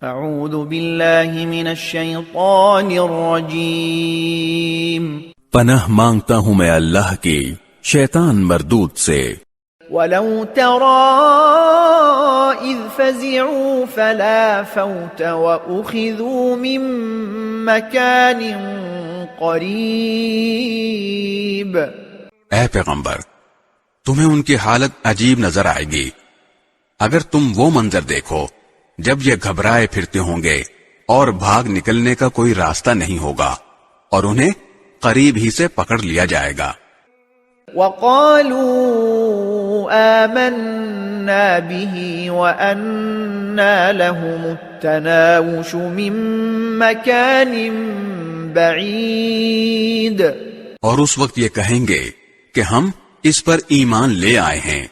اعوذ باللہ من الشیطان الرجیم پناہ مانگتا ہوں میں اللہ کی شیطان مردود سے۔ وَلَوْ تَرَىٰ إِذْ فَزِعُوا فَلَا فَوْتَ وَأُخِذُوا مِن مَّكَانٍ قَرِيبٍ۔ اے پیغمبر، تمہیں ان کی حالت عجیب نظر آئے گی اگر تم وہ منظر دیکھو جب یہ گھبرائے پھرتے ہوں گے اور بھاگ نکلنے کا کوئی راستہ نہیں ہوگا اور انہیں قریب ہی سے پکڑ لیا جائے گا۔ وَقَالُوا آمَنَّا بِهِ وَأَنَّا لَهُمُ التَّنَاوُشُ مِن مَّكَانٍ بَعِيدٍ۔ اور اس وقت یہ کہیں گے کہ ہم اس پر ایمان لے آئے ہیں،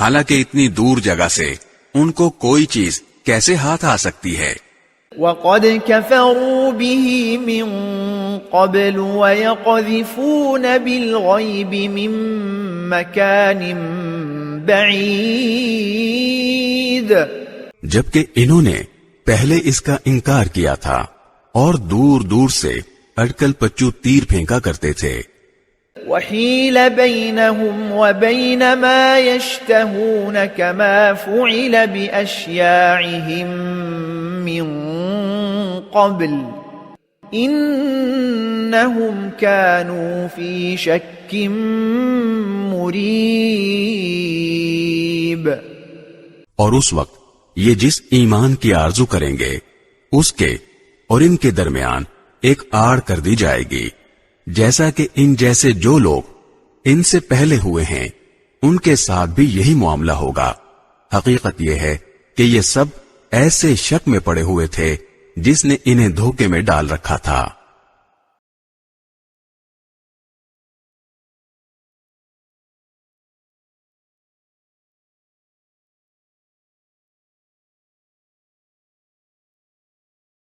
حالانکہ اتنی دور جگہ سے ان کو کوئی چیز کیسے ہاتھ آ سکتی ہے۔ وَقَدْ كَفَرُوا بِهِ مِن قَبْلُ وَيَقْذِفُونَ بِالْغَيْبِ مِن مَّكَانٍ بَعِيدٍ۔ جبکہ انہوں نے پہلے اس کا انکار کیا تھا اور دور دور سے اٹکل پچو تیر پھینکا کرتے تھے۔ وَحِيلَ بَيْنَهُمْ وَبَيْنَ مَا يَشْتَهُونَ كَمَا فُعِلَ بِأَشْيَاعِهِمْ مِنْ قَبْلِ إِنَّهُمْ كَانُوا فِي شَكٍّ مُّرِيبٍ۔ اور اس وقت یہ جس ایمان کی آرزو کریں گے اس کے اور ان کے درمیان ایک آڑ کر دی جائے گی، جیسا کہ ان جیسے جو لوگ ان سے پہلے ہوئے ہیں ان کے ساتھ بھی یہی معاملہ ہوگا۔ حقیقت یہ ہے کہ یہ سب ایسے شک میں پڑے ہوئے تھے جس نے انہیں دھوکے میں ڈال رکھا تھا۔